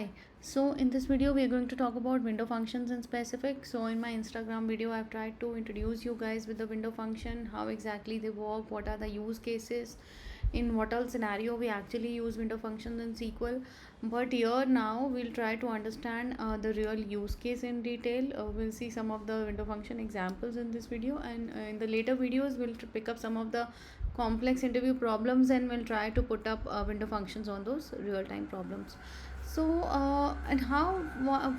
Hi, so in this video we are going to talk about window functions in specific. So in my Instagram video I've tried to introduce you guys with the window function, how exactly they work, what are the use cases, in what all scenario we actually use window functions in SQL. But here now we'll try to understand the real use case in detail. We'll see some of the window function examples in this video, and in the later videos we'll pick up some of the complex interview problems and we'll try to put up window functions on those real-time problems. So and how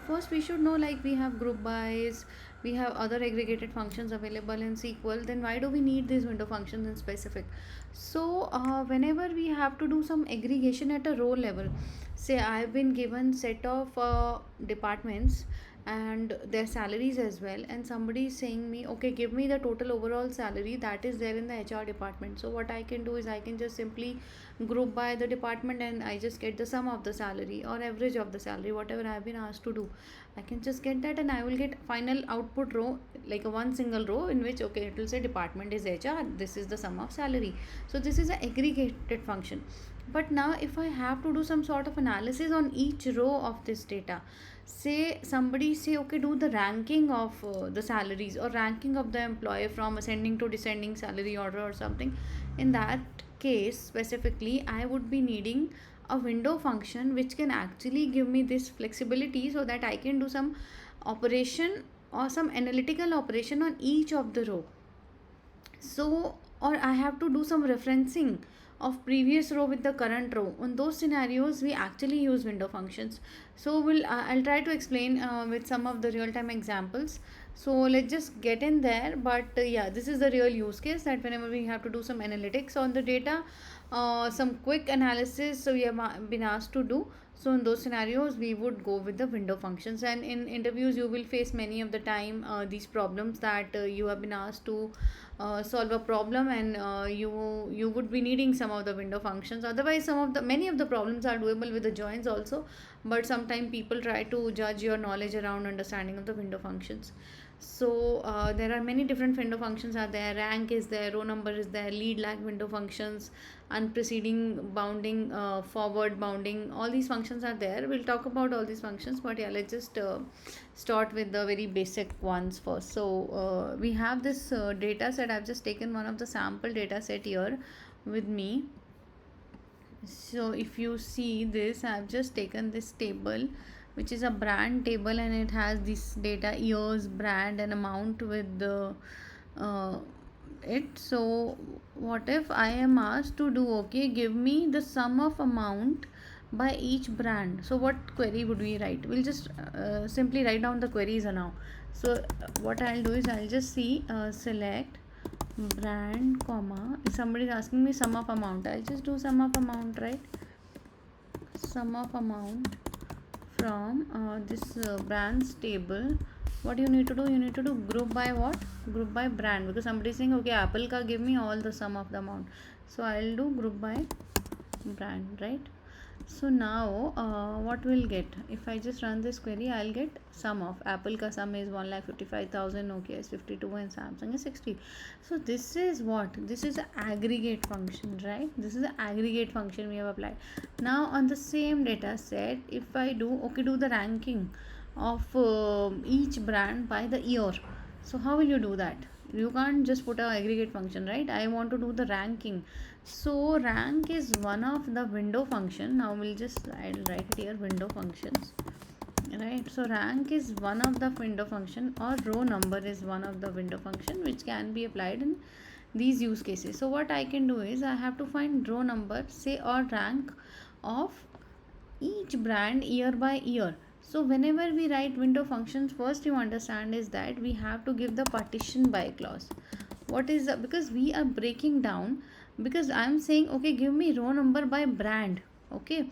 first we should know, like, we have group bys, we have other aggregated functions available in SQL. Then why do we need these window functions in specific? So whenever we have to do some aggregation at a row level, say I've been given set of departments and their salaries as well, and somebody is saying me, okay, give me the total overall salary that is there in the HR department. So what I can do is I can just simply group by the department and I just get the sum of the salary or average of the salary, whatever I have been asked to do. I can just get that and I will get final output row, like a one single row in which, okay, it will say department is HR, this is the sum of salary. So this is an aggregated function. But now if I have to do some sort of analysis on each row of this data, say somebody say, okay, do the ranking of the salaries or ranking of the employee from ascending to descending salary order or something, in that case specifically I would be needing a window function which can actually give me this flexibility so that I can do some operation or some analytical operation on each of the row. So, or I have to do some referencing of previous row with the current row. On those scenarios we actually use window functions. So I'll try to explain with some of the real-time examples. So let's just get in there. But yeah, this is the real use case, that whenever we have to do some analytics on the data, some quick analysis, so we have been asked to do. So in those scenarios we would go with the window functions, and in interviews you will face many of the time these problems that you have been asked to solve a problem, and you would be needing some of the window functions. Otherwise many of the problems are doable with the joins also, but sometimes people try to judge your knowledge around understanding of the window functions. So there are many different window functions are there. Rank is there, row number is there, lead lag window functions, unpreceding bounding, forward bounding, all these functions are there. We'll talk about all these functions, but yeah, let's just start with the very basic ones first. So we have this data set. I've just taken one of the sample data set here with me. So if you see this, I've just taken this table which is a brand table, and it has this data, years, brand and amount with the it. So what if I am asked to do, okay, give me the sum of amount by each brand? So what query would we write? We'll just simply write down the queries now. So what I'll do is I'll just see select brand comma, if somebody is asking me sum of amount, I'll just do sum of amount, right? Sum of amount from this brands table. What you need to do, you need to do group by what? Group by brand, because somebody is saying, okay, Apple ka give me all the sum of the amount. So I'll do group by brand, right? So now what we'll get, if I just run this query, I'll get sum of Apple ka sum is 1,55,000, Nokia is 52 and Samsung is 60. So this is what? This is an aggregate function, right? This is an aggregate function we have applied. Now on the same data set, if I do, okay, do the ranking of each brand by the year. So how will you do that? You can't just put an aggregate function, right? I want to do the ranking. So rank is one of the window function. Now I'll write it here, window functions, right? So rank is one of the window function, or row number is one of the window function which can be applied in these use cases. So what I can do is I have to find row number, say, or rank of each brand year by year. So whenever we write window functions, first you understand is that we have to give the partition by clause. What is because we are breaking down, because I'm saying, okay, give me row number by brand. Okay,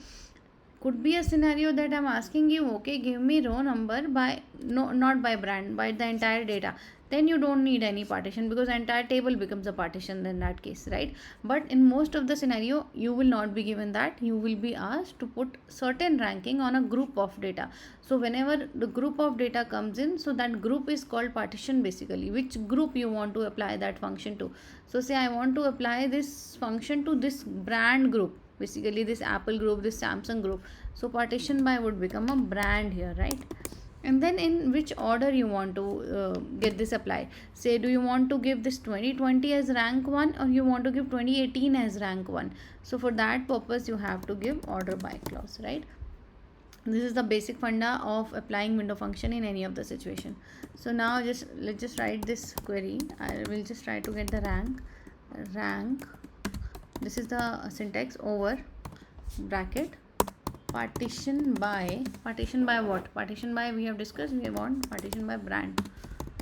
could be a scenario that I'm asking you, okay, give me row number by, no, not by brand, by the entire data. Then you don't need any partition, because entire table becomes a partition in that case, right? But in most of the scenario you will not be given that. You will be asked to put certain ranking on a group of data. So whenever the group of data comes in, so that group is called partition, basically which group you want to apply that function to. So say I want to apply this function to this brand group, basically this Apple group, this Samsung group. So partition by would become a brand here, right? And then in which order you want to get this applied. Say, do you want to give this 2020 as rank 1, or you want to give 2018 as rank 1? So for that purpose you have to give order by clause, right? This is the basic funda of applying window function in any of the situation. So now let's just write this query. I will just try to get the rank. This is the syntax, over bracket partition by what? Partition by, we have discussed, we want partition by brand.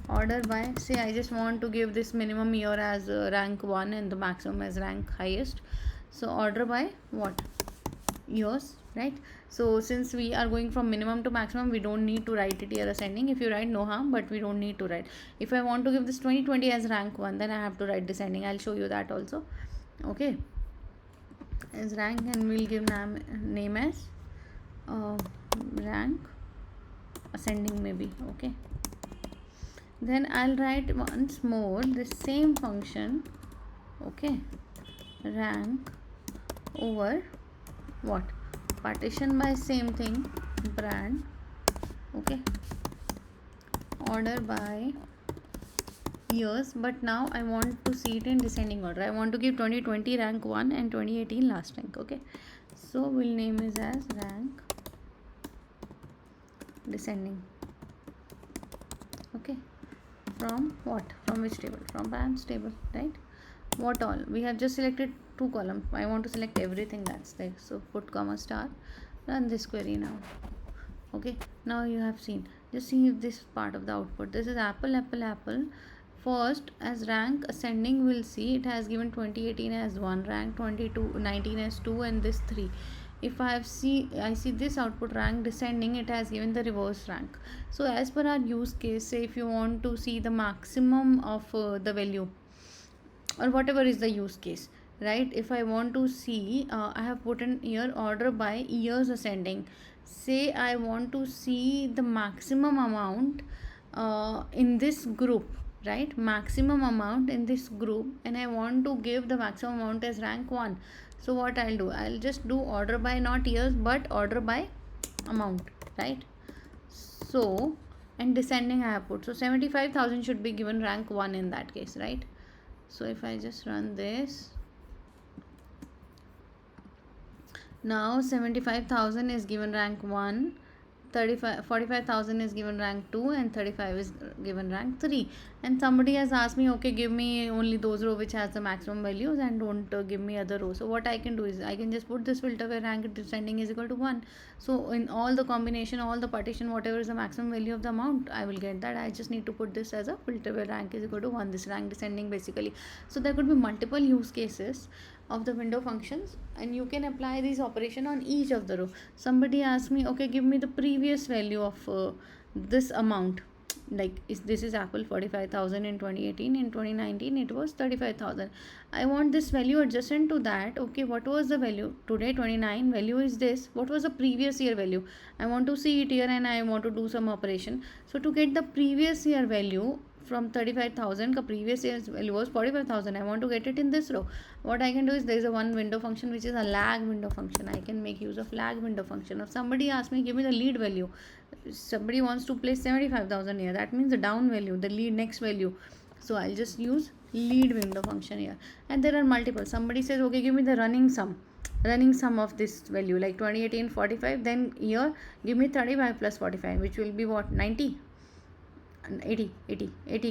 Order by, say I just want to give this minimum year as rank 1 and the maximum as rank highest. So order by what? Years, right? So since we are going from minimum to maximum, we don't need to write it here ascending. If you write, no harm, but we don't need to write. If I want to give this 2020 as rank 1, then I have to write descending. I'll show you that also. Okay, as rank, and we'll give name as rank ascending maybe. Okay, then I'll write once more the same function. Okay, rank over what? Partition by same thing, brand. Okay, order by years, but now I want to see it in descending order. I want to give 2020 rank 1 and 2018 last rank. Okay, so we'll name it as rank descending. Okay, from what? From which table? From parents table, right? What all? We have just selected 2 columns. I want to select everything that's there. So put comma star, run this query now. Okay, now you have seen. Just see this part of the output. This is apple. First, as rank ascending, we'll see it has given 2018 as 1 rank, 2019 as 2, and this 3. If I see this output rank descending, it has given the reverse rank. So as per our use case, say if you want to see the maximum of the value, or whatever is the use case, right? If I want to see, I have put in here order by years ascending. Say I want to see the maximum amount in this group, right? Maximum amount in this group, and I want to give the maximum amount as rank 1. So what I'll do, I'll just do order by, not years but order by amount, right? So, and descending I have put, so 75,000 should be given rank 1 in that case, right? So if I just run this, now 75,000 is given rank 1, 45,000 is given rank 2, and 35 is given rank 3. And somebody has asked me, okay, give me only those row which has the maximum values and don't give me other rows. So what I can do is I can just put this filter where rank descending is equal to 1. So in all the combination, all the partition, whatever is the maximum value of the amount, I will get that. I just need to put this as a filter where rank is equal to 1, this rank descending basically. So there could be multiple use cases of the window functions, and you can apply this operation on each of the row. Somebody asked me, okay, give me the previous value of this amount, like this is apple 45,000 in 2018, in 2019 it was 35,000. I want this value adjacent to that. Okay, what was the value today? 29, value is this. What was the previous year value? I want to see it here and I want to do some operation. So to get the previous year value from 35,000, the previous year's value was 45,000. I want to get it in this row. What I can do is there is a one window function which is a lag window function. I can make use of lag window function. If somebody asks me, give me the lead value, somebody wants to place 75,000 here, that means the down value, the lead next value. So I'll just use lead window function here. And there are multiple. Somebody says, okay, give me the running sum of this value, like 2018 45, then here give me 35 plus 45, which will be what? 90. 80,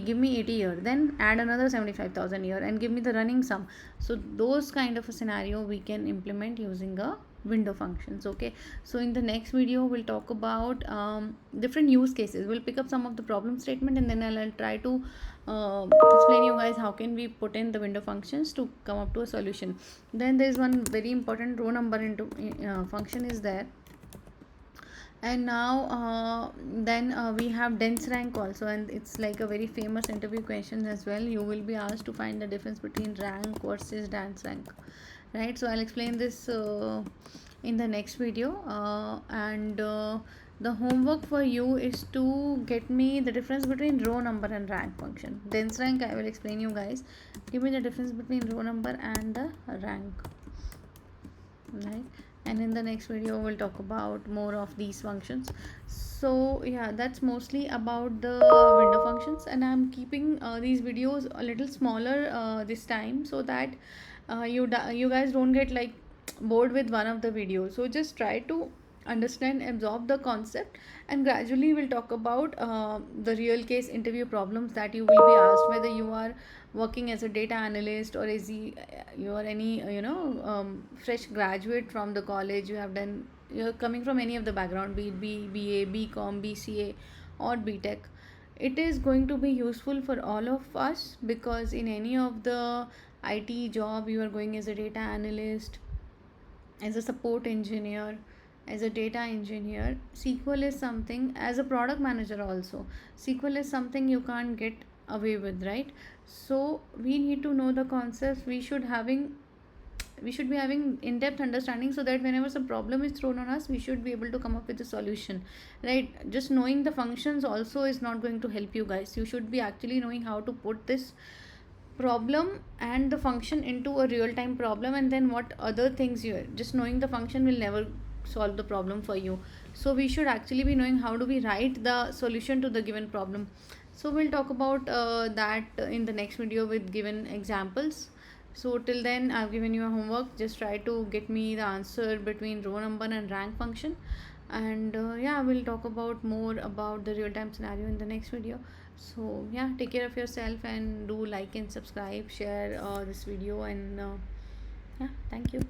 give me 80 here, then add another 75,000 here and give me the running sum. So those kind of a scenario we can implement using a window functions. Okay, so in the next video we'll talk about different use cases. We'll pick up some of the problem statement, and then I'll try to explain you guys how can we put in the window functions to come up to a solution. Then there is one very important row number into function is there. And now we have dense rank also, and it's like a very famous interview question as well. You will be asked to find the difference between rank versus dense rank, right? So I'll explain this in the next video, and the homework for you is to get me the difference between row number and rank function. Dense rank I will explain you guys. Give me the difference between row number and the rank. right? And in the next video we'll talk about more of these functions. So yeah, that's mostly about the window functions, and I'm keeping these videos a little smaller this time, so that you guys don't get like bored with one of the videos. So just try to understand, absorb the concept, and gradually we'll talk about the real case interview problems that you will be asked, whether you are working as a data analyst, or you are any fresh graduate from the college. You're coming from any of the background, be it BA, BCom, BCA, or BTech. It is going to be useful for all of us, because in any of the IT job you are going as a data analyst, as a support engineer, as a data engineer, SQL is something, as a product manager also, SQL is something you can't get away with, right? So we need to know the concepts. We should be having in-depth understanding, so that whenever some problem is thrown on us, we should be able to come up with a solution, right? Just knowing the functions also is not going to help you guys. You should be actually knowing how to put this problem and the function into a real time problem, and then what other things you just knowing the function will never solve the problem for you. So we should actually be knowing how do we write the solution to the given problem. So we'll talk about that in the next video with given examples. So till then, I've given you a homework. Just try to get me the answer between row number and rank function. And yeah, we'll talk about more about the real time scenario in the next video. So yeah, take care of yourself, and do like and subscribe, share this video, and yeah, thank you.